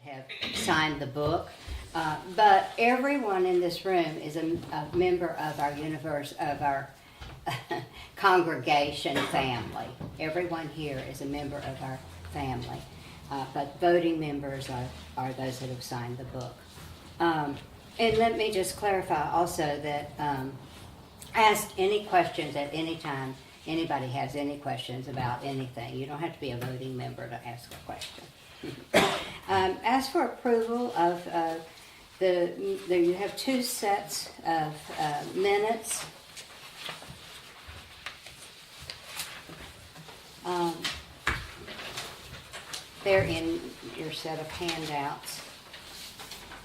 have signed the book. But everyone in this room is a member of our congregation family. Everyone here is a member of our family. But voting members are those that have signed the book. And let me just clarify also that ask any questions at any time. Anybody has any questions about anything. You don't have to be a voting member to ask a question. As for approval of you have two sets of minutes. They're in your set of handouts.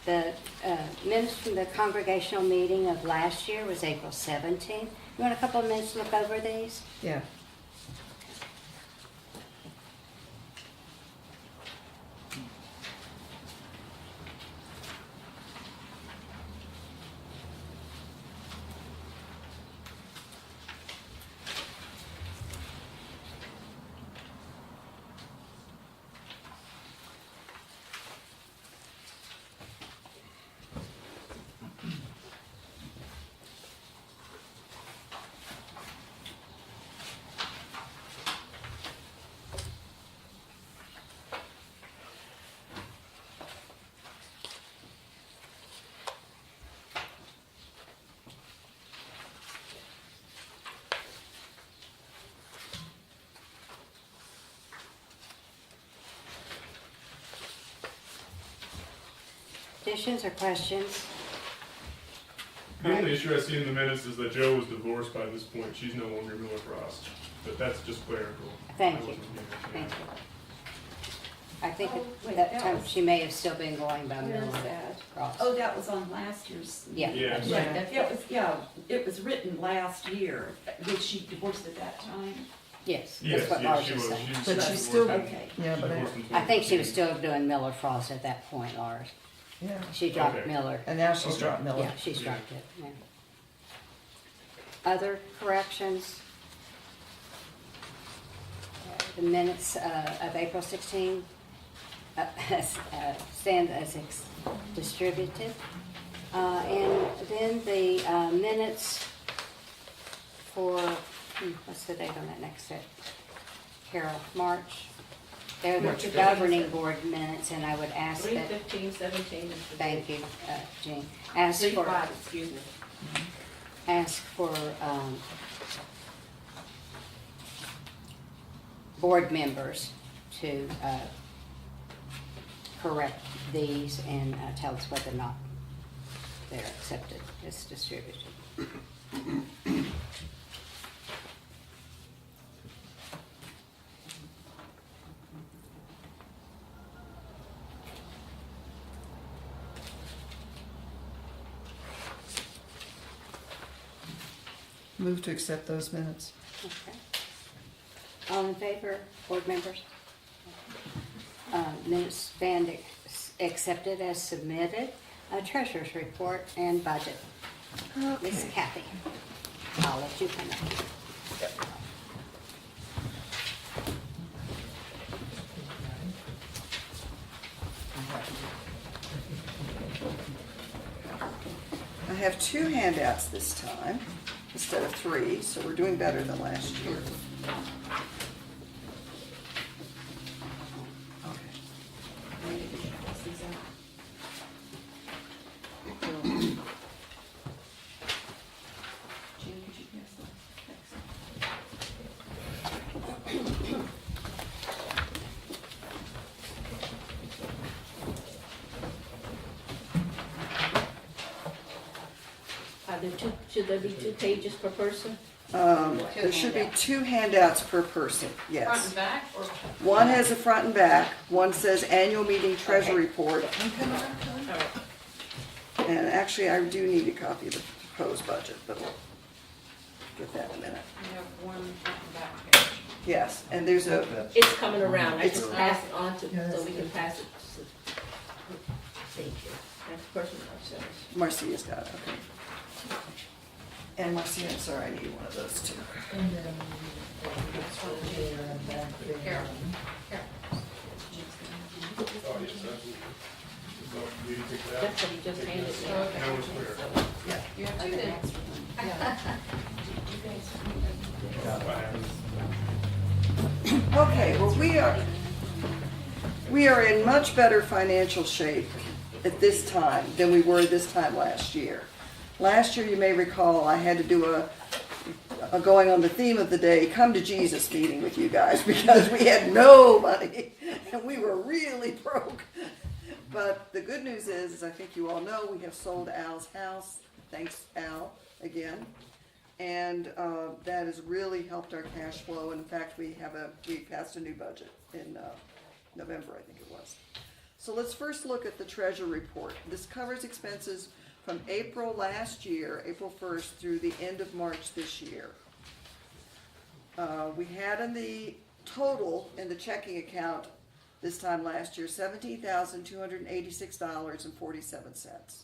The minutes from the congregational meeting of last year was April 17th. You want a couple of minutes to look over these? Yeah. Additions or questions? The only issue I see in the minutes is that Joe was divorced by this point. She's no longer Miller Frost. But that's just clerical. Thank I you. wasn't here. Thank you. I think Oh, at wait, that that time was- she may have still been going by Where is Miller that? Cross. Oh, that was on last year's. Yeah. Yeah. that's Right, right. it was written last year. Was she divorced at that time? Yes, Yes, that's what yes, Lars she was was. saying. But was she's still- divorced. Okay. Yeah, She but divorced in I think she was 2015. still doing Miller Frost at that point, Lars. Yeah. She dropped Okay. Miller. And now she's Okay. dropped Miller. Yeah, she's dropped it, yeah. Other corrections? The minutes of April 16 stand as distributed. And then the minutes for, what's the date on that next set? Carol, March. They're the March 15th. governing board minutes, and I would ask 3, that, 15, 17. thank you, Jean. Ask 3, for 5, excuse me. ask for board members to correct these and tell us whether or not they're accepted as distributed. Move to accept those minutes. Okay. All in favor, board members? Minutes stand accepted as submitted. Treasurer's report and budget. Miss Okay. Kathy, I'll let you come up. I have two handouts this time instead of three, so we're doing better than last year. Jean, could you pass that? Should there be 2 pages per person? There should be two handouts per person, Front yes. and back, or? One has a front and back, one says annual meeting treasure Okay. report. All right. And actually, I do need a copy of the proposed budget, but we'll get that in a minute. We have one front and back page. Yes, and there's a, It's coming around, I It's- just pass it on to, Yeah, so we can that's pass it. Thank you. That's person ourselves. Marcia's got it, okay. And Marcia, I'm sorry, I need one of those too. Carol. Carol. yes, absolutely. So, you can take that. That's what he just handed me. Now we're clear. You have two then. Okay, well, we are in much better financial shape at this time than we were this time last year. Last year, you may recall, I had to do a going on the theme of the day, come to Jesus meeting with you guys because we had no money and we were really broke. But the good news is, as I think you all know, we have sold Al's house. Thanks, Al, again. And that has really helped our cash flow. In fact, we passed a new budget in November, I think it was. So let's first look at the treasurer report. This covers expenses from April last year, April 1st, through the end of March this year. We had in the total in the checking account this time last year, $17,286.47.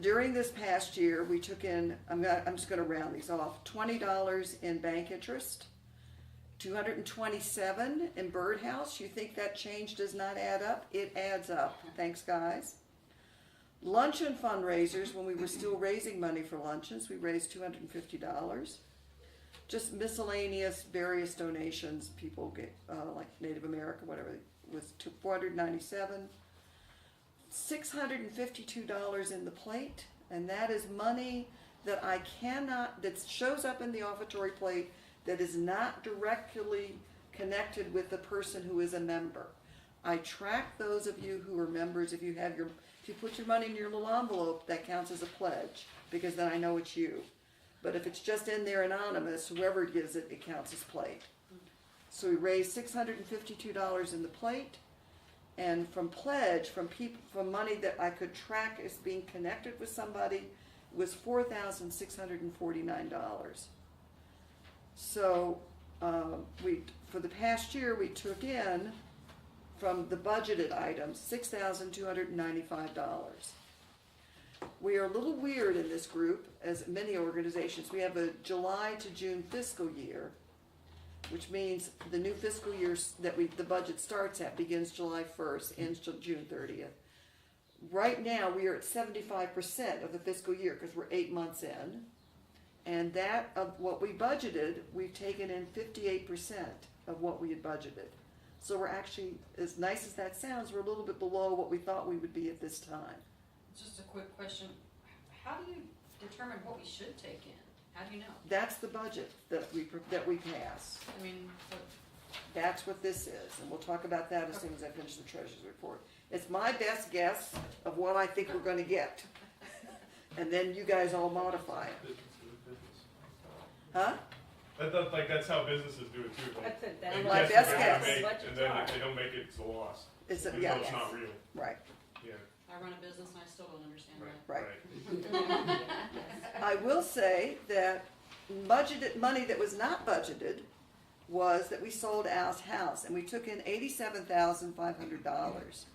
During this past year, we took in, I'm just going to round these off, $20 in bank interest, $227 in birdhouse. You think that change does not add up? It adds up. Thanks, guys. Luncheon fundraisers, when we were still raising money for luncheons, we raised $250. Just miscellaneous various donations people get, like Native America, whatever, was $497. $652 in the plate, and that is money that I cannot, that shows up in the offertory plate that is not directly connected with the person who is a member. I track those of you who are members. If you put your money in your little envelope, that counts as a pledge, because then I know it's you. But if it's just in there anonymous, whoever gives it, it counts as plate. So we raised $652 in the plate. And from pledge, from money that I could track as being connected with somebody, was $4,649. So for the past year, we took in from the budgeted items $6,295. We are a little weird in this group, as many organizations. We have a July to June fiscal year, which means the new fiscal year that the budget starts at begins July 1st, ends June 30th. Right now, we are at 75% of the fiscal year because we're 8 months in. And that of what we budgeted, we've taken in 58% of what we had budgeted. So we're actually, as nice as that sounds, we're a little bit below what we thought we would be at this time. Just a quick question. How do you determine what we should take in? How do you know? That's the budget that we pass. I mean, That's what this is, and we'll talk about that as soon as I finish the treasurer's report. It's my best guess of what I think we're gonna get. And then you guys all modify it. Huh? That's how businesses do it too. That's it, They that's my guess best what they're gonna guess. make, and then if they don't make it, it's a loss. It's Even yeah, though it's not real. right, Yeah. I run a business and I still don't understand Right. that. right. I will say that budgeted money that was not budgeted was that we sold Al's house, and we took in $87,500.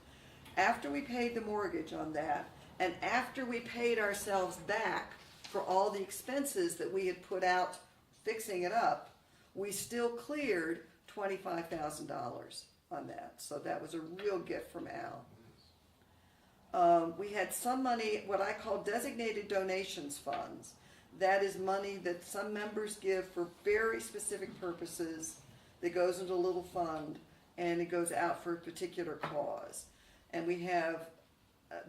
After we paid the mortgage on that, and after we paid ourselves back for all the expenses that we had put out fixing it up, we still cleared $25,000 on that. So that was a real gift from Al. We had some money, what I call designated donations funds. That is money that some members give for very specific purposes that goes into a little fund, and it goes out for a particular cause. And we have,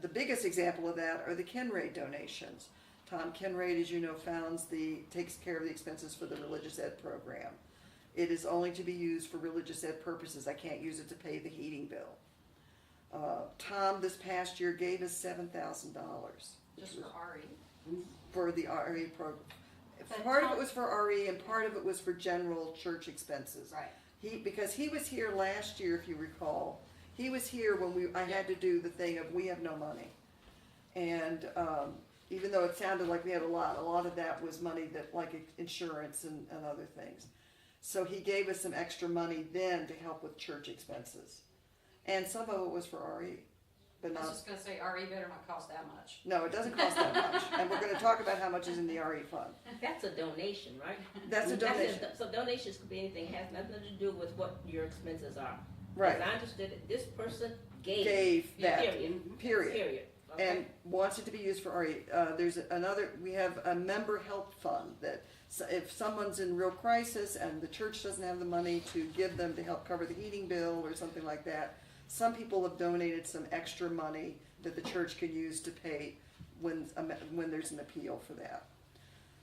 the biggest example of that are the Kenray donations. Tom Kenray, as you know, takes care of the expenses for the religious ed program. It is only to be used for religious ed purposes. I can't use it to pay the heating bill. Tom this past year gave us $7,000. Just for RE. For the RE program. But Part of it was for RE and part of it was for general church expenses. Right. Because he was here last year, if you recall. He was here when I had to do the thing of we have no money. And even though it sounded like we had a lot of that was money that like insurance and other things. So he gave us some extra money then to help with church expenses. And some of it was for RE. But I was not, just gonna say RE better not cost that much. no, it doesn't cost that much. And we're gonna talk about how much is in the RE fund. That's a donation, right? That's a donation. So donations could be anything, has nothing to do with what your expenses are. Right. As I understood it, this person gave. Gave that, Period. period. Period. Okay. And wants it to be used for RE. There's another, we have a member help fund that if someone's in real crisis and the church doesn't have the money to give them to help cover the heating bill or something like that, some people have donated some extra money that the church can use to pay when there's an appeal for that.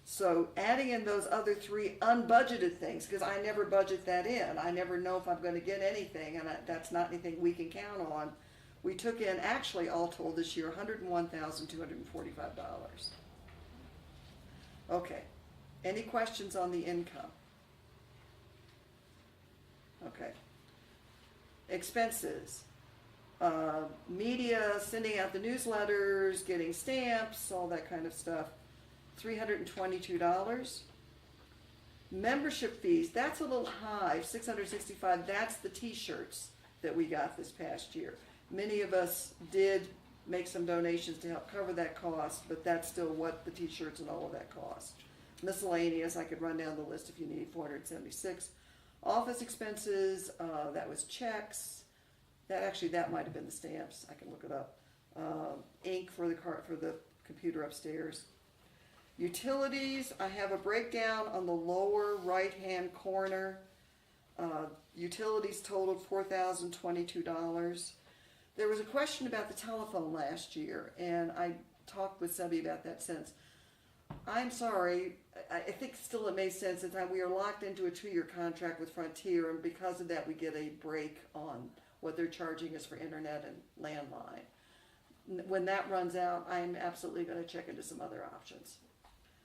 So adding in those other three unbudgeted things, because I never budget that in. I never know if I'm going to get anything, and that's not anything we can count on. We took in, actually, all told this year, $101,245. Okay. Any questions on the income? Okay. Expenses. Media, sending out the newsletters, getting stamps, all that kind of stuff. $322. Membership fees, that's a little high, $665. That's the t-shirts that we got this past year. Many of us did make some donations to help cover that cost, but that's still what the t-shirts and all of that cost. Miscellaneous, I could run down the list if you need, $476. Office expenses, that was checks. That might have been the stamps. I can look it up. Ink for the computer upstairs. Utilities, I have a breakdown on the lower right-hand corner. Utilities totaled $4,022. There was a question about the telephone last year, and I talked with Sebby about that since. I'm sorry, I think still it made sense at the time. We are locked into a 2-year contract with Frontier, and because of that we get a break on what they're charging us for internet and landline. When that runs out, I'm absolutely going to check into some other options.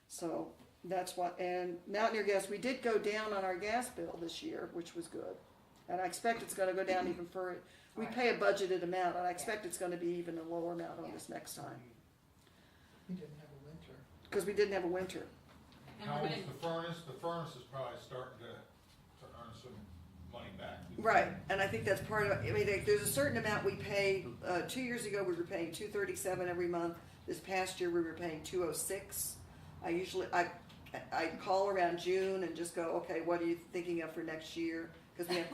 So that's what, and Mountaineer Gas, we did go down on our gas bill this year, which was good. And I expect it's going to go down even further. We pay a budgeted amount, and I expect it's going to be even a lower amount on this next time. We didn't have a winter. Because we didn't have a winter. And How we're is getting, the furnace? The furnace is probably starting to earn some money back. Right, and I think that's part of, I mean, there's a certain amount we pay. 2 years ago, we were paying $237 every month. This past year, we were paying $206. I call around June and just go, okay, what are you thinking of for next year? Because then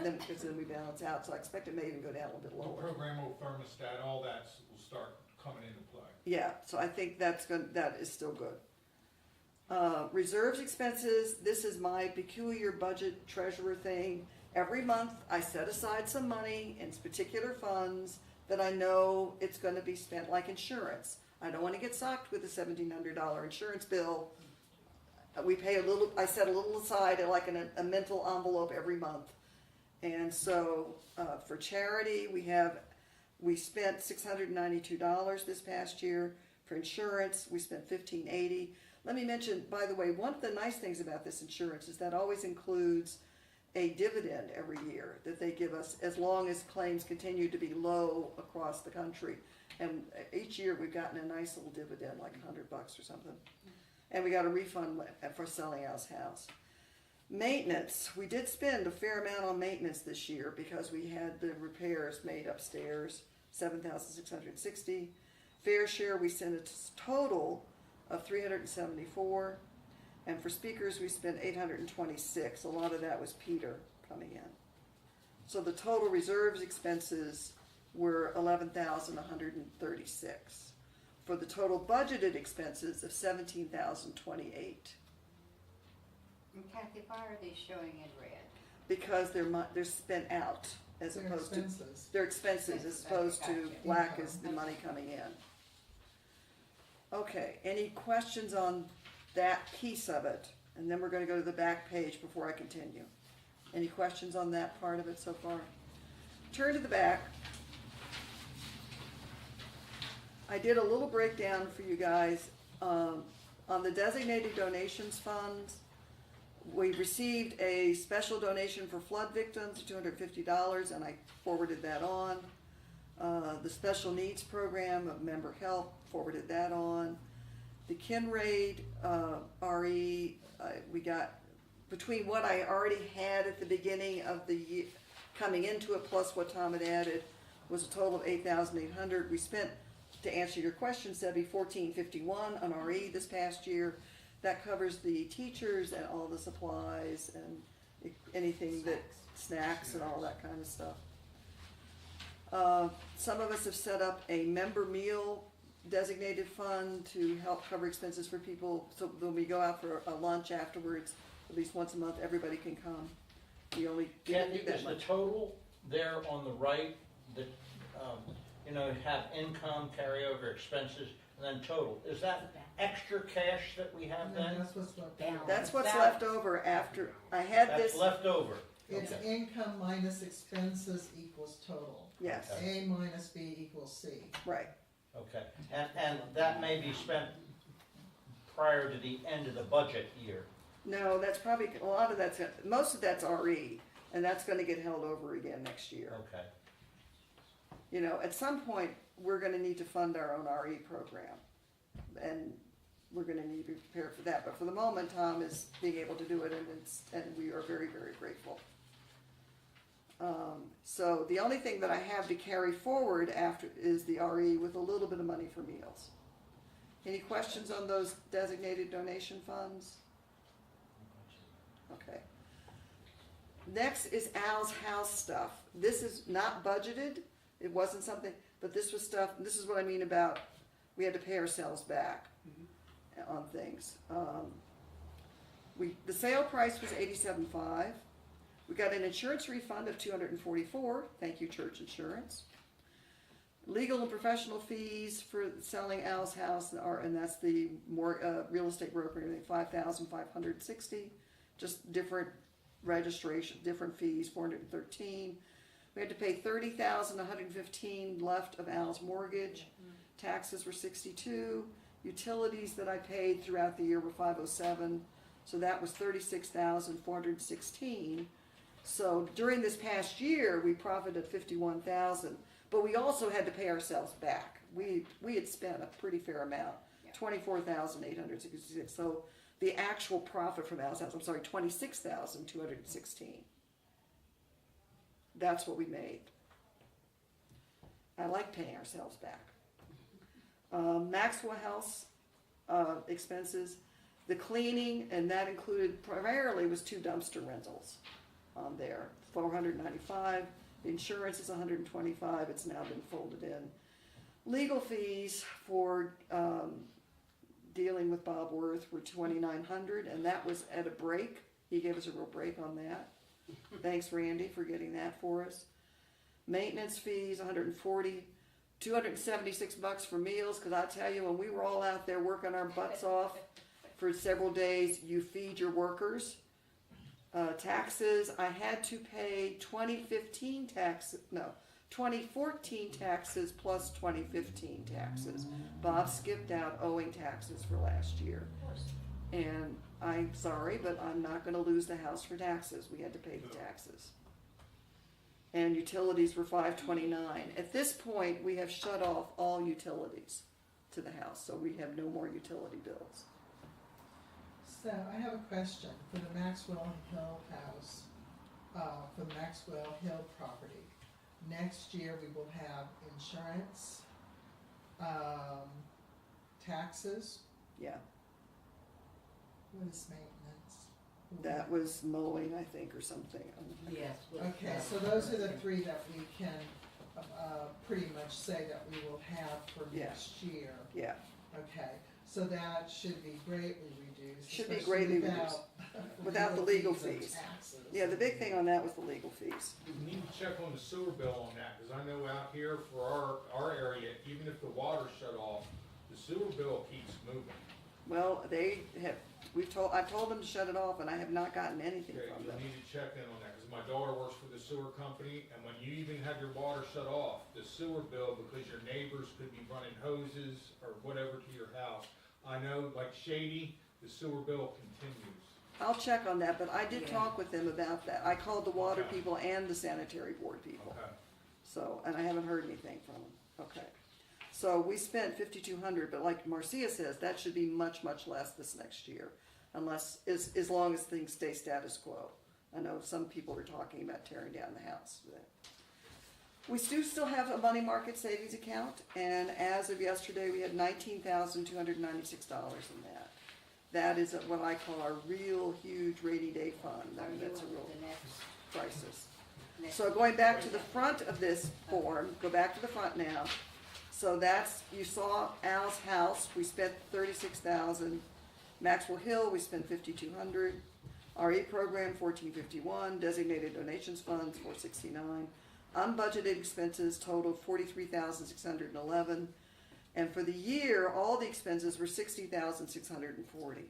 we balance out, so I expect it may even go down a little bit The lower. programmable thermostat, all that will start coming into play. Yeah, so I think that is still good. Reserves expenses, this is my peculiar budget treasurer thing. Every month, I set aside some money in particular funds that I know it's going to be spent, like insurance. I don't want to get socked with a $1,700 insurance bill. We pay a little, I set a little aside, like a mental envelope every month. And so for charity, we spent $692 this past year. For insurance, we spent $1,580. Let me mention, by the way, one of the nice things about this insurance is that always includes a dividend every year that they give us as long as claims continue to be low across the country. And each year we've gotten a nice little dividend, like $100 or something. And we got a refund for selling our house. Maintenance, we did spend a fair amount on maintenance this year because we had the repairs made upstairs, $7,660. Fair share, we sent a total of $374. And for speakers, we spent $826. A lot of that was Peter coming in. So the total reserves expenses were $11,136 for the total budgeted expenses of $17,028. And Kathy, why are these showing in red? Because they're spent out as They're opposed expenses. to they're expenses as opposed to Gotcha. black as the money coming in. Okay, any questions on that piece of it? And then we're going to go to the back page before I continue. Any questions on that part of it so far? Turn to the back. I did a little breakdown for you guys on the designated donations funds. We received a special donation for flood victims, $250, and I forwarded that on. The special needs program of member help, forwarded that on. The Kinraid RE, we got, between what I already had at the beginning of the year, coming into it, plus what Tom had added, was a total of $8,800. We spent, to answer your question, Sebby, $1,451 on RE this past year. That covers the teachers and all the supplies and anything that, snacks and all that kind of stuff. Some of us have set up a member meal designated fund to help cover expenses for people. So when we go out for a lunch afterwards, at least once a month, everybody can come. We only didn't Kathy, do that is the much. total there on the right, that, have income, carryover, expenses, and then total? Is that extra cash that we have No, then? that's what's left Balance. over. That's what's Balance. left over after, I had That's this, left over? It's Okay. income minus expenses equals total. yes, A minus B equals C. right. Okay, and that may be spent prior to the end of the budget year? No, that's probably, a lot of that's, most of that's RE, and that's gonna get held over again next year. Okay. You know, at some point, we're gonna need to fund our own RE program. And we're gonna need to be prepared for that, but for the moment, Tom is being able to do it, and we are very, very grateful. So the only thing that I have to carry forward after is the RE with a little bit of money for meals. Any questions on those designated donation funds? Okay. Next is Al's house stuff. This is not budgeted. It wasn't something, but this was stuff, this is what I mean about, we had to pay ourselves back on things. The sale price was $87,500. We got an insurance refund of $244. Thank you, Church Insurance. Legal and professional fees for selling Al's house and that's the more real estate broker, $5,560. Just different registration, different fees, $413. We had to pay $30,115 left of Al's mortgage. Taxes were $62. Utilities that I paid throughout the year were $507. So that was $36,416. So during this past year, we profited $51,000, but we also had to pay ourselves back. We had spent a pretty fair amount, $24,866. So the actual profit from Al's house, $26,216. That's what we made. I like paying ourselves back. Maxwell House expenses, the cleaning, and that included primarily was 2 dumpster rentals on there, $495. The insurance is $125. It's now been folded in. Legal fees for dealing with Bob Worth were $2,900, and that was at a break. He gave us a real break on that. Thanks, Randy, for getting that for us. Maintenance fees, $140. $276 for meals, because I tell you, when we were all out there working our butts off for several days, you feed your workers. Taxes, I had to pay 2014 taxes plus 2015 taxes. Bob skipped out owing taxes for last year. And I'm sorry, but I'm not going to lose the house for taxes. We had to pay the taxes. And utilities were $529. At this point, we have shut off all utilities to the house, so we have no more utility bills. So I have a question for the Maxwell Hill house, for the Maxwell Hill property. Next year, we will have insurance, taxes. Yeah, What is maintenance? that was mowing, I think, or something. Yes. Okay, so those are the 3 that we can pretty much say that we will have for Yeah. next year. Yeah, Okay, so that should be greatly reduced. Should be especially greatly without- without the legal and fees. taxes. yeah. The big thing on that was the legal fees. You need to check on the sewer bill on that, because I know out here for our area, even if the water's shut off, the sewer bill keeps moving. Well, I've told them to shut it off, and I have not gotten anything Okay, from you them. need to check in on that, because my daughter works for the sewer company, and when you even have your water shut off, the sewer bill, because your neighbors could be running hoses or whatever to your house. I know, like Shady, the sewer bill continues. I'll check on that, but I did Yeah. talk with them about that. I called the water Okay. people and the sanitary board people. Okay. So, and I haven't heard anything from them. Okay. So we spent $5,200, but like Marcia says, that should be much, much less this next year, unless, as long as things stay status quo. I know some people are talking about tearing down the house. We do still have a money market savings account, and as of yesterday, we had $19,296 in that. That is what I call our real huge rainy day fund. I Are mean, you that's a on real the next? crisis. So going back to the front of this form, go back to the front now. So that's, you saw Al's house, we spent 36,000. Maxwell Hill, we spent 5,200. RE program, 1451. Designated donations funds, 469. Unbudgeted expenses totaled 43,611. And for the year, all the expenses were 60,640.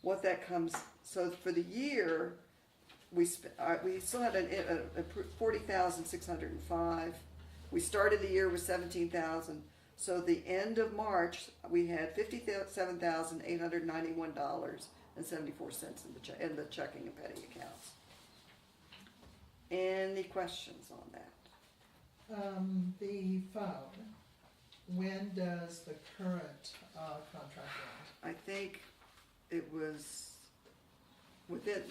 What that comes, so for the year, we still had a 40,605. We started the year with 17,000. So the end of March, we had $57,891.74 in the checking and petty accounts. Any questions on that? The phone, when does the current contract end? I think it was within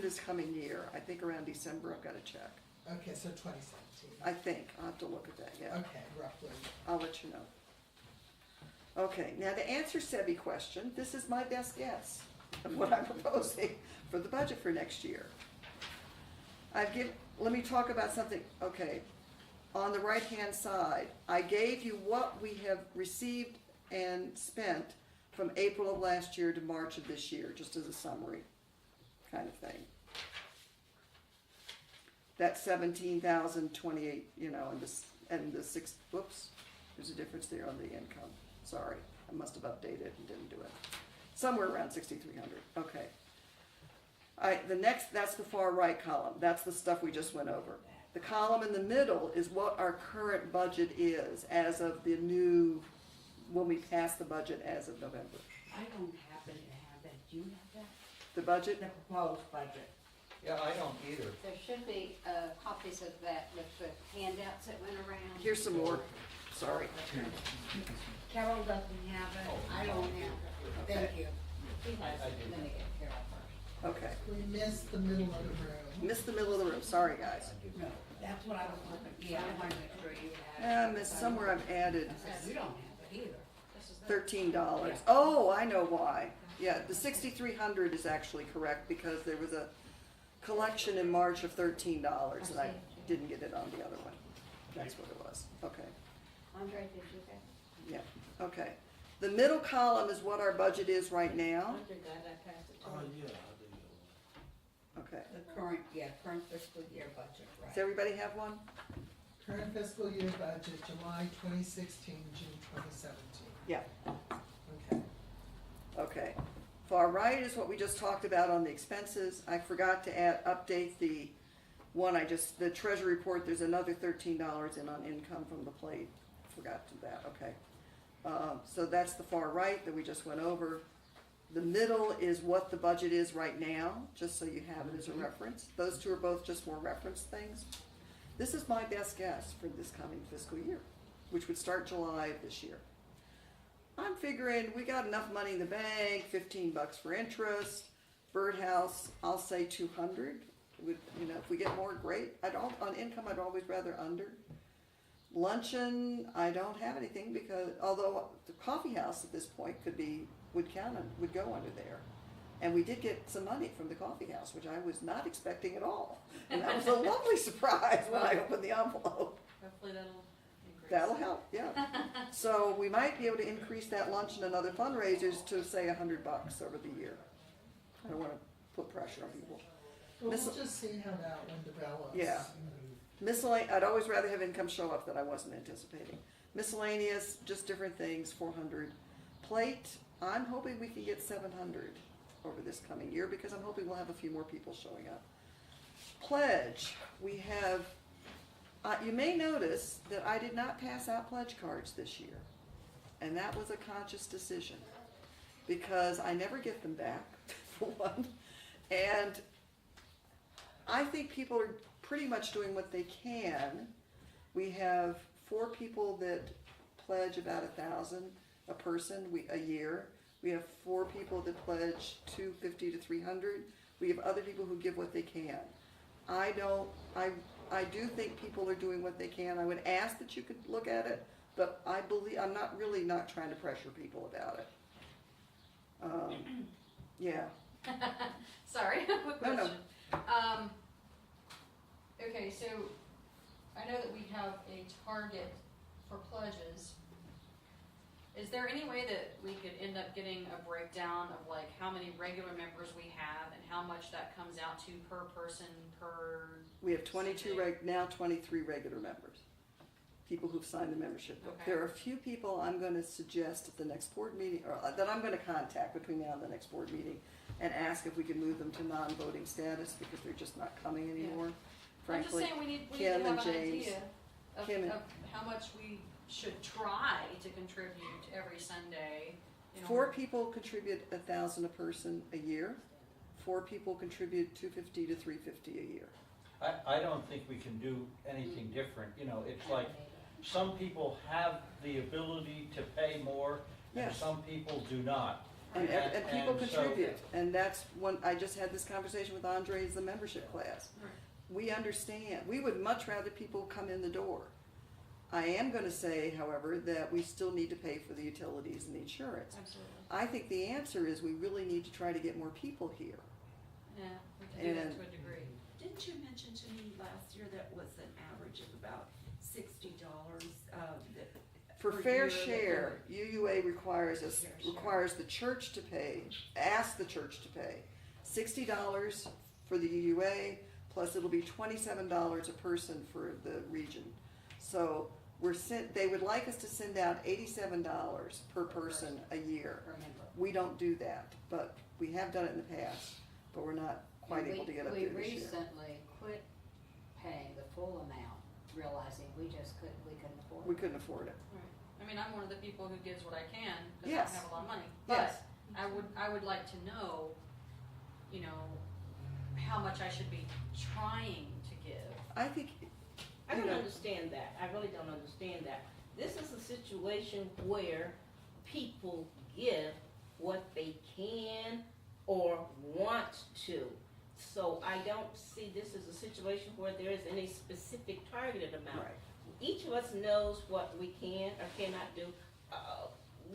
this coming year. I think around December. I've got to check. Okay, so 2017. I think I'll have to look at that. Yeah. Okay, roughly. I'll let you know. Okay, now to answer Sebi's question, this is my best guess of what I'm proposing for the budget for next year. Let me talk about something, okay. On the right-hand side, I gave you what we have received and spent from April of last year to March of this year, just as a summary kind of thing. That's 17,028, and the six, whoops, there's a difference there on the income. Sorry, I must have updated and didn't do it. Somewhere around 6,300, okay. All right, that's the far right column. That's the stuff we just went over. The column in the middle is what our current budget is as of the new, when we pass the budget as of November. I don't happen to have that. Do you have that? The budget? The proposed budget. Yeah, I don't either. There should be copies of that with the handouts that went around. Here's some more, sorry. Carol doesn't have it. I don't have it. Thank you. He has I it. do. Let me get Carol first. Okay, We missed the middle of the room. missed the middle of the room, sorry guys. No, that's what I was looking, yeah, I wanted to make sure you had it. Missed, somewhere I've added You don't have it either. This is that. $13. Oh, I know why. Yeah, the 6,300 is actually correct because there was a collection in March of $13 and I didn't get it on the other one. That's what it was. Okay, Andre, did you get? yeah, okay. The middle column is what our budget is right now. Under that, I passed it to you. Okay. The current fiscal year budget, right? Does everybody have one? Current fiscal year budget, July 2016, June 2017. Yeah. Okay. Okay. Far right is what we just talked about on the expenses. I forgot to update the the treasury report. There's another $13 in on income from the plate. Forgot to do that. Okay. So that's the far right that we just went over. The middle is what the budget is right now, just so you have it as a reference. Those two are both just more reference things. This is my best guess for this coming fiscal year, which would start July of this year. I'm figuring we got enough money in the bank, $15 for interest. Birdhouse, I'll say 200. If we get more, great. On income, I'd always rather under. Luncheon, I don't have anything because, although the coffee house at this point would go under there. And we did get some money from the coffee house, which I was not expecting at all. And that was a lovely surprise when I opened the envelope. Hopefully that'll increase. That'll help, yeah. So we might be able to increase that luncheon and other fundraisers to say $100 over the year. I don't want to put pressure on people. Well, we'll just see how that one develops. Yeah. I'd always rather have income show up that I wasn't anticipating. Miscellaneous, just different things, 400. Plate, I'm hoping we can get 700 over this coming year because I'm hoping we'll have a few more people showing up. Pledge, we have, you may notice that I did not pass out pledge cards this year. And that was a conscious decision because I never get them back, for one. And I think people are pretty much doing what they can. We have 4 people that pledge about $1,000 a person a year. We have 4 people that pledge $250 to $300. We have other people who give what they can. I do think people are doing what they can. I would ask that you could look at it, but I'm not trying to pressure people about it. Yeah. Sorry, quick No, no. question. Okay, so I know that we have a target for pledges. Is there any way that we could end up getting a breakdown of like how many regular members we have and how much that comes out to per person per? We have 22 now 23 regular members, people who've signed the membership book. Okay. There are a few people I'm going to suggest at the next board meeting, or that I'm going to contact between now and the next board meeting, and ask if we can move them to non-voting status because they're just not coming anymore. I'm just Frankly, saying we need to Kim have and an James. idea of, Kim and- of how much we should try to contribute every Sunday. You know, 4 people contribute $1,000 a person a year. 4 people contribute $250 to $350 a year. I don't think we can do anything different, you know, it's like, some people have the ability to pay more, and Yes. some people do not. And people and so- contribute, and that's one, I just had this conversation with Andre as the membership class. Right. We understand, we would much rather people come in the door. I am gonna say, however, that we still need to pay for the utilities and the insurance. Absolutely. I think the answer is we really need to try to get more people here. Yeah, we can do that And- to a degree. Didn't you mention to me last year that was an average of about $60, For per fair year that share, UUA requires us, Fair share. requires the church to pay, ask the church to pay $60 for the UUA, plus it'll be $27 a person for the region. So they would like us to send out $87 per person a year. Remember. We don't do that, but we have done it in the past, but we're not quite able to get up there this We year. recently quit paying the full amount, realizing we couldn't afford We it. couldn't afford it. Right. I mean, I'm one of the people who gives what I can because I Yes. don't have a lot of money. Yes. But I would like to know, you know, how much I should be trying to give. I think, I you don't know, understand that. I really don't understand that. This is a situation where people give what they can or want to. So I don't see this as a situation where there is any specific targeted amount. right. Each of us knows what we can or cannot do.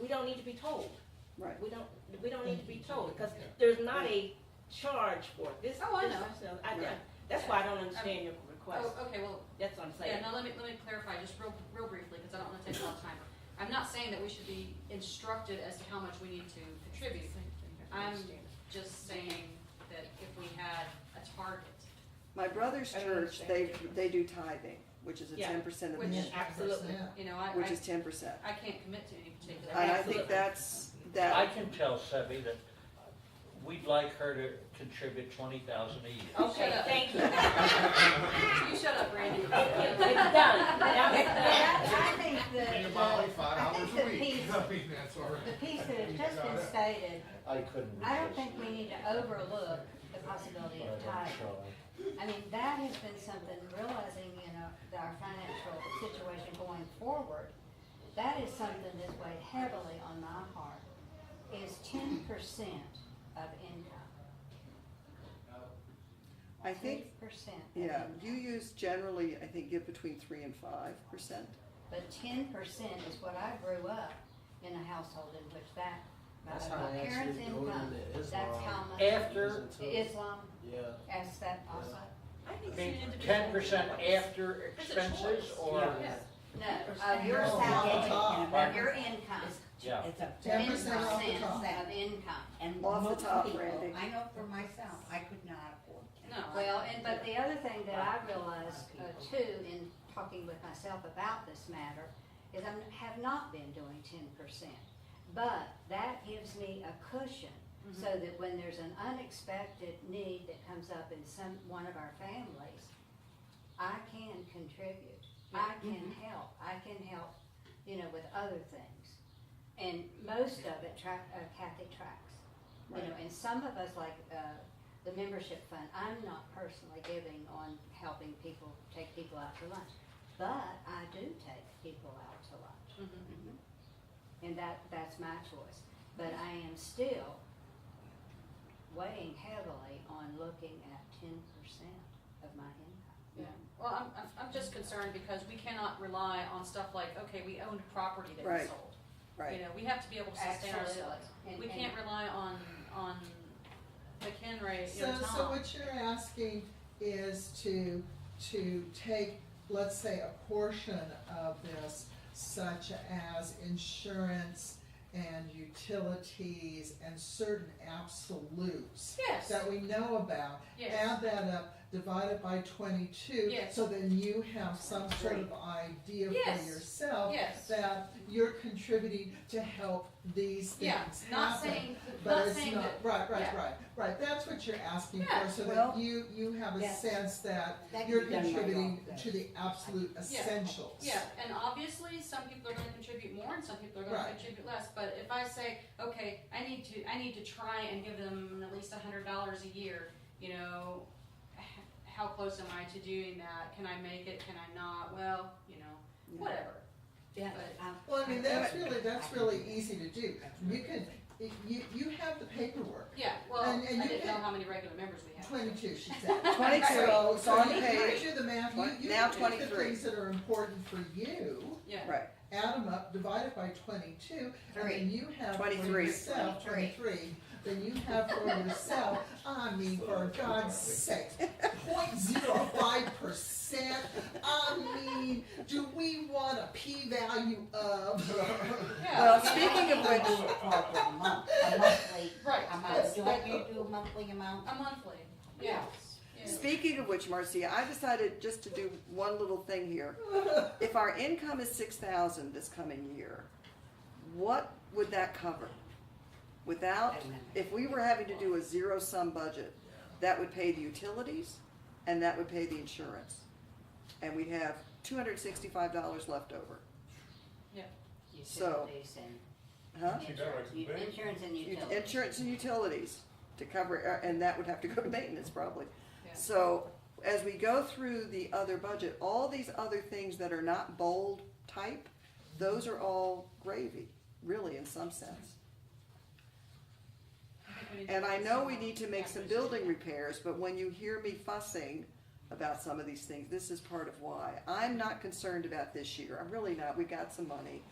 We don't need to be told. Right. We don't need to be told because there's not a charge for it. This, Oh, I this- know. That's why I don't understand your request. Oh, okay, well, That's what I'm saying. yeah, no, let me clarify just real briefly, because I don't wanna take a lot of time. I'm not saying that we should be instructed as to how much we need to contribute. I'm just saying that if we had a target, My brother's I don't church, understand. they do tithing, which is a Yeah. 10% of the Which- income, Absolutely. you know, which is 10%. I can't commit to any particular. And I think Absolutely. that's, I that, can tell Sebi that we'd like her to contribute $20,000 a year. Okay, Shut up. thank you. You shut up, Randy. It's done. Now it's done. I think Be that, about I 5 hours think a the week. piece, I mean, that's all right. the piece that has just been stated, I couldn't. I don't resist. think we need to overlook the possibility of tithing. I mean, that has been something, realizing, you know, our financial situation going forward, that is something that's weighed heavily on my heart, is 10% of income. I think, 10% of yeah, income. you use generally, I think, give between 3 and 5%. But 10% is what I grew up in a household in which that, That's my how they parents' actually go income, into that's Islam. how much. After- Islam, Yeah. as that also. I think I mean, it's an individual 10% choice. after It's a expenses choice. or? Yeah. No, of your No, salary, off the of your income, Yeah. It's a 10% off the 10% top. of income. And Off the most top, people, Randy. I know for myself, I could not afford No. 10. Well, but the other thing that I realized too, in talking with myself about this matter, is I have not been doing 10%. But that gives me a cushion, so that when there's an unexpected need that comes up in one of our families, I can contribute. I can help. I can help, you know, with other things. And most of it, Kathy tracks. You know, and some of us, like the membership fund, I'm not personally giving on helping people, take people out to lunch. But I do take people out to lunch. Mhm. And that's my choice. But I am still weighing heavily on looking at 10% of my income. Yeah, well, I'm just concerned because we cannot rely on stuff like, okay, we owned property that we Right. sold. Right. You know, we have to be able to sustain Absolutely. ourselves. And- We and- can't rely on McHenry, you know, So Tom. what you're asking is to to take, let's say, a portion of this, such as insurance and utilities and certain absolutes Yes. that we know about, Yes. add that up, divide it by 22, Yes. so then you have some sort of idea for Yes. yourself Yes. that you're contributing to help these Yeah, things not happen. saying, But not it's saying not, that. right, that's what you're asking Yeah. for, so Well, that you have a yes. sense that That you're can be done by contributing all. to the absolute essentials. Yeah, and obviously, some people are gonna contribute more and some people are gonna Right. contribute less, but if I say, okay, I need to try and give them at least $100 a year, you know, how close am I to doing that? Can I make it, can I not? Well, you know, whatever. Yeah, Well, I mean, that's really easy to do. You can, you have the paperwork, Yeah, well, And I you didn't know can- how many regular members we have. 22, she said. 22, So, it's on you the can page. do the math, you Now can take the 23. things that are important for you, Yeah. Right, add them up, divide it by 22, and then you have for 23. yourself, 23, then you have for yourself, I mean, for God's sake, 0.05%, I mean, do we want a p-value of? Yeah. well, I mean, speaking of I which, do it for a monthly Right, amount. Do that's- you do a monthly amount? A monthly, yes. Yeah. speaking of which, Marcia, I decided just to do one little thing here. If our income is 6,000 this coming year, what would that cover? Without, if we were having to do a zero-sum budget, that would pay the utilities and that would pay the insurance. And we'd have $265 left over. So- utilities and Huh? Keep that right to the bank. insurance and utilities. Insurance and utilities to cover, and that would have to go to maintenance probably. Yeah. So as we go through the other budget, all these other things that are not bold type, those are all gravy, really, in some sense. And I know we need to make some building repairs, but when you hear me fussing about some of these things, this is part of why. I'm not concerned about this year, I'm really not, we got some money.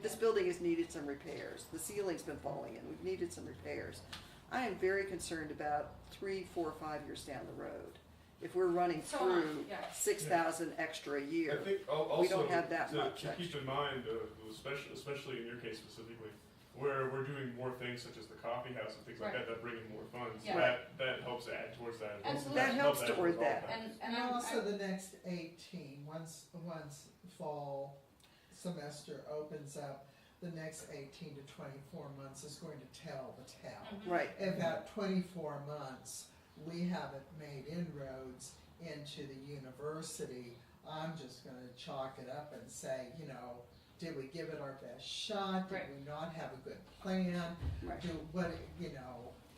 This building has needed some repairs, the ceiling's been falling in, we've needed some repairs. I am very concerned about 3, 4, 5 years down the road. If we're running So am I, through yeah. 6,000 extra a I year, think also we don't have that to much keep extra. in mind, especially in your case specifically, where we're doing more things such as the coffee house and things like Right. that bring in more funds. Yeah. That helps add towards that. as well. Absolutely. That helps add toward all that. And And I'm, also the next 18, once fall semester opens up, the next 18 to 24 months is going to tell the tale. Right, In that 24 months, we haven't made inroads into the university. I'm just gonna chalk it up and say, you know, did we give it our best shot? Did Right. we not have a good plan? right.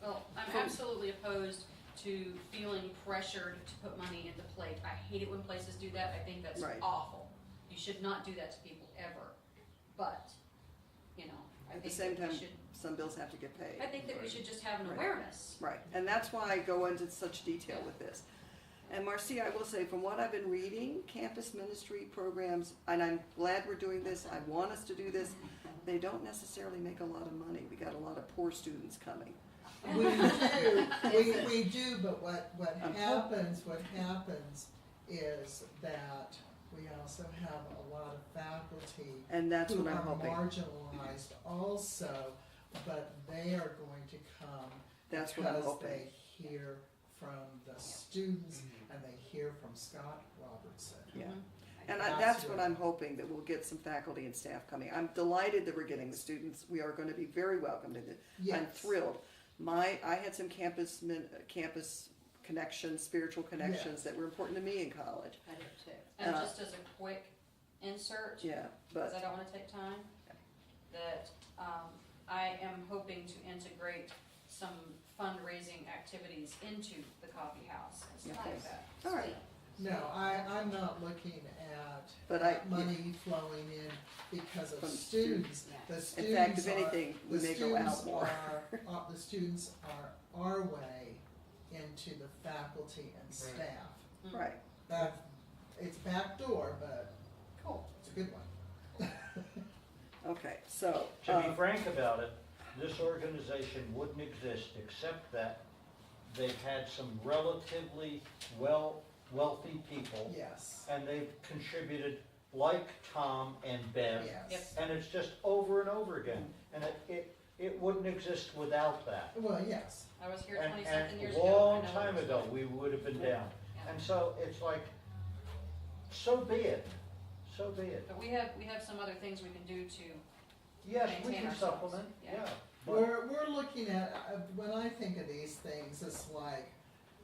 well, I'm absolutely opposed to feeling pressured to put money into plate. I hate it when places do that. I think that's Right. awful. You should not do that to people ever. But, you know, I At the think same that we time, should, some bills have to get paid. I think that we should just have an Right. awareness. Right, and that's why I go into such detail with this. And Marcia, I will say, from what I've been reading, campus ministry programs, and I'm glad we're doing this, I want us to do this, they don't necessarily make a lot of money. We got a lot of poor students coming. We do, but what I'm happens is that we also have a lot of faculty And that's who what I'm are hoping. marginalized also, but they are going to come That's what I'm because hoping. they hear from the students and they hear from Scott Robertson. Yeah. Mhm. And That's that's what what- I'm hoping, that we'll get some faculty and staff coming. I'm delighted that we're getting the students. We are going to be very welcomed in it. I'm Yes. thrilled. I had some campus connections, spiritual connections that were important to me in college. I do too. And Uh, just as a quick insert, Yeah, because but, I don't want to take time, that I am hoping to integrate some fundraising activities into the coffee house and stuff like Okay. that. all right. No, I'm not looking at But that money flowing in because of From students. Yeah. The In students fact, if are- anything, we the may go out students more. the students are our way into the faculty and Right. staff. Right. It's backdoor, but Cool. it's a good one. Okay, so, To be frank about it, this organization wouldn't exist except that they've had some relatively well wealthy people. Yes, And they've contributed like Tom and Bev. yes. And it's just over and over again. And it wouldn't exist without that. Well, yes. I was here And, 20-something years and ago. a long I know time it. ago, we would have been down. Yeah. And so it's like, so be it, so be it. But we have some other things we can do to, Yes, we Maintain can ourselves. supplement, Yeah. yeah. But We're looking at, when I think of these things, it's like,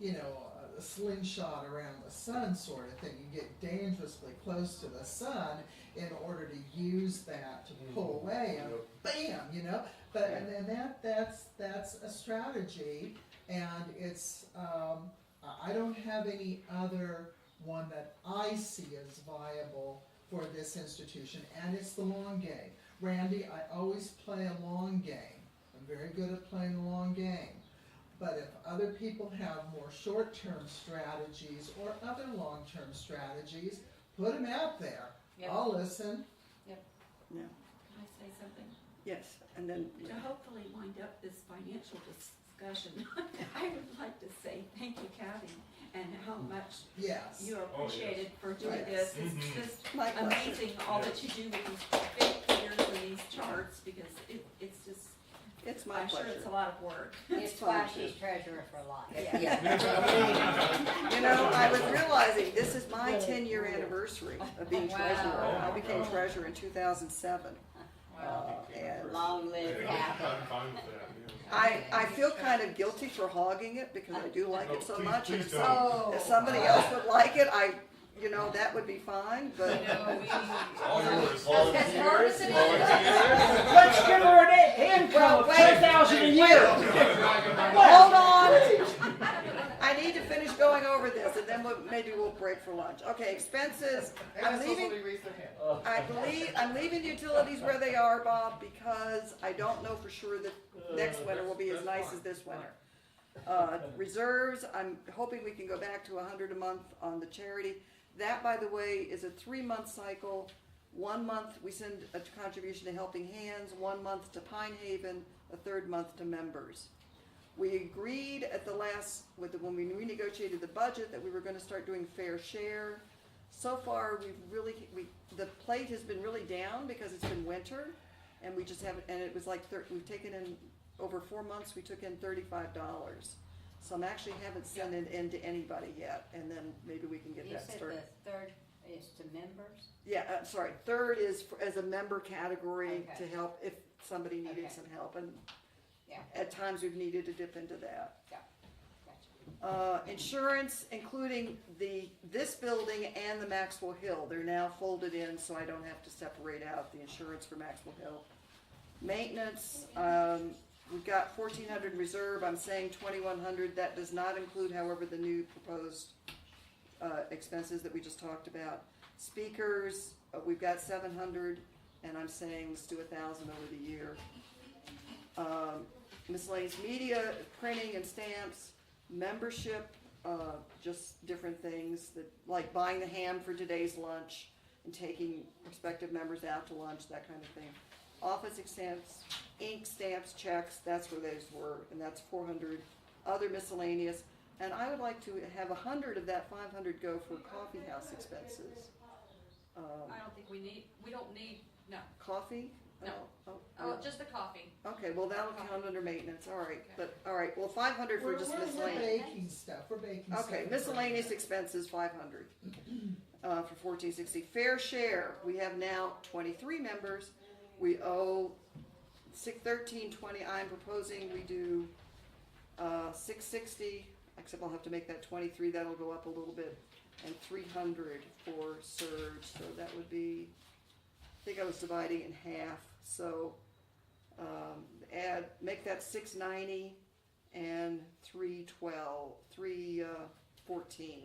you know, a slingshot around the sun sort of thing. You get dangerously close to the sun in order to use that to pull away and bam, you know? But, and then that's a strategy, and it's, I don't have any other one that I see as viable for this institution, and it's the long game. Randy, I always play a long game. I'm very good at playing the long game. But if other people have more short-term strategies or other long-term strategies, put them out there. Yep. I'll listen. Yeah, Can I say something? yes, and then, To hopefully wind up this financial discussion, I would like to say thank you, Kathy, and how much Yes. you are Oh, yes. appreciated for doing Yes. this. It's just my pleasure. amazing all that you do with these big figures and these charts, because it's just, It's my I'm sure it's a pleasure. lot of work. It's why she's treasurer for life. You know, I was realizing, this is my 10-year anniversary of being Wow. treasurer. I became treasurer in 2007. Wow. And Long live Yeah, Kathy. I'm fine with that, yeah. I feel kind of guilty for hogging it because I do like it so Please- much. And please if don't. if somebody else would like it, that would be fine, but. You know, we, All yours. as hard as it is. let's give her an income of $10,000 a year. Hold on. I need to finish going over this and then maybe we'll break for lunch. Okay, expenses. I'm leaving utilities where they are, Bob, because I don't know for sure that next winter will be as nice as this winter. Reserves, I'm hoping we can go back to 100 a month on the charity. That, by the way, is a 3-month cycle. 1 month we send a contribution to Helping Hands, 1 month to Pine Haven, a 3rd month to members. We agreed at the last, when we renegotiated the budget, that we were gonna start doing fair share. So far, the plate has been really down because it's been winter, and we just haven't, and it was like, we've taken in, over 4 months, we took in $35. So I'm actually haven't sent it in to anybody yet, and then maybe we can get You that said started. the third is to members? Yeah, sorry, 3rd is as a member category Okay. to help if somebody needed Okay. some help, and Yeah, at times we've needed to dip into that. gotcha. Insurance, including this building and the Maxwell Hill, they're now folded in, so I don't have to separate out the insurance for Maxwell Hill. Maintenance, we've got 1,400 reserve, I'm saying 2,100, that does not include, however, the new proposed, expenses that we just talked about. Speakers, we've got 700, and I'm saying let's do 1,000 over the year. Miscellaneous media, printing and stamps, membership, just different things that, like buying the ham for today's lunch and taking prospective members out to lunch, that kind of thing. Office stamps, ink stamps, checks, that's where those were, and that's 400. Other miscellaneous, and I would like to have 100 of that 500 go for coffee house expenses. I don't think we don't need, no. Coffee? No. Oh, Just the coffee. okay, well, that'll count under maintenance, all right, but, all right, well, 500 for We're just we're miscellaneous. baking stuff, we're baking stuff. Okay, miscellaneous expenses, 500, for 1460. Fair share, we have now 23 members, we owe 1320, I'm proposing we do, 660, except I'll have to make that 23, that'll go up a little bit, and 300 for surge, so that would be, I think I was dividing in half, so, make that 690 and 314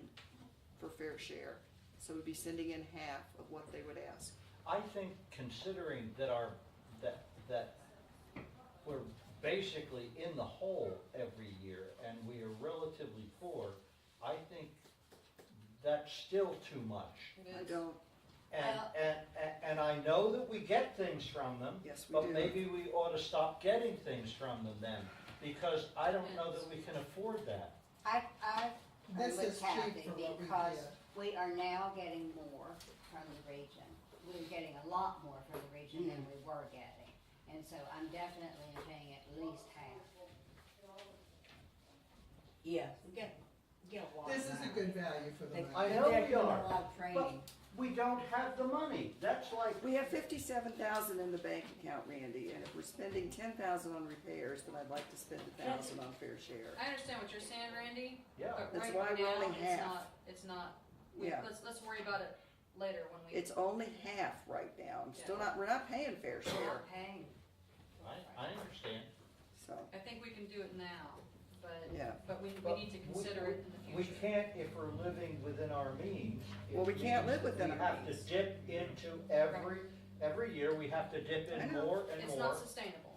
for fair share. So we'd be sending in half of what they would ask. I think considering that that we're basically in the hole every year and we are relatively poor, I think that's still too much. I don't, And I know that we get things from them, yes, we but do. maybe we ought to stop getting things from them then, because I don't know that we can afford that. I This with is cheap Kathy for what we because get. we are now getting more from the region. We're getting a lot more from the region than we were getting. And so I'm definitely paying at least half. Yeah, we get a lot. This is a good value for the They- money. I And know they're we doing a are, lot of but training. we don't have the money. That's like, We have 57,000 in the bank account, Randy, and if we're spending 10,000 on repairs, then I'd like to spend 1,000 on fair share. I understand what you're saying, Randy, yeah. but That's right why we're now, only it's half. not, it's not, Yeah. let's worry about it later when we. It's only half right now. I'm still not, we're not paying fair We're share, not paying. I understand. so, I think we can do it now, but, yeah. but we But need to consider it in the We future. can't if we're living within our means. It Well, we can't live means within We our have means. to dip into every year, we have to dip I in know. more and It's not more. sustainable,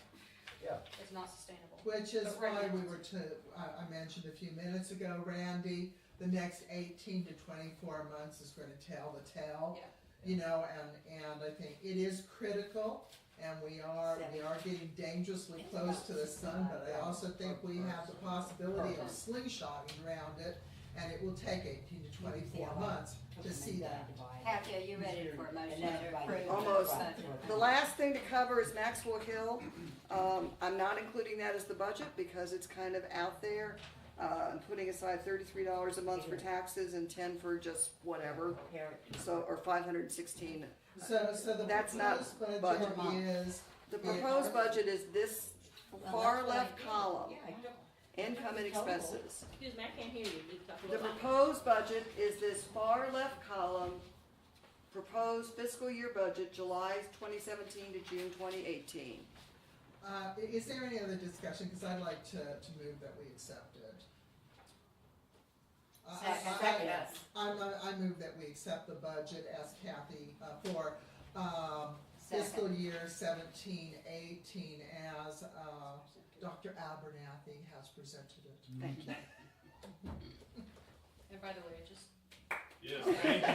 Yeah, it's not sustainable. Which is But right why now we it's- were I mentioned a few minutes ago, Randy, the next 18 to 24 months is gonna tell the tale. Yeah. You know, and I think it is critical, and we are getting dangerously close to the sun, but I also think we have the possibility of slingshotting around it, and it will take 18 to 24 months to see that. Kathy, are you ready for a motion to approve? Almost. Budget? The last thing to cover is Maxwell Hill. I'm not including that as the budget because it's kind of out there. I'm putting aside $33 a month for taxes and 10 for just whatever, so, or 516. So the That's not proposed budget. budget is. The proposed budget is this far left column, income and expenses. Excuse me, I can't hear you. You talking The about- proposed budget is this far left column, proposed fiscal year budget, July 2017 to June 2018. Is there any other discussion? Because I'd like to move that we accept it. I move that we accept the budget as Kathy, for fiscal year 17-18 as Dr. Abernathy has presented it. Thank you. And by the way, just, Yes, thank you.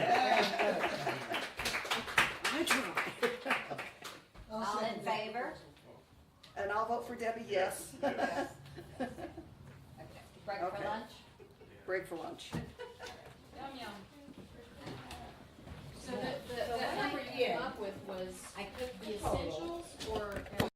I tried. All in favor? And I'll vote for Debbie, yes. Okay. Break for Okay. lunch? Break for lunch. yum yum. So that number you came up with was I took the the total. essentials or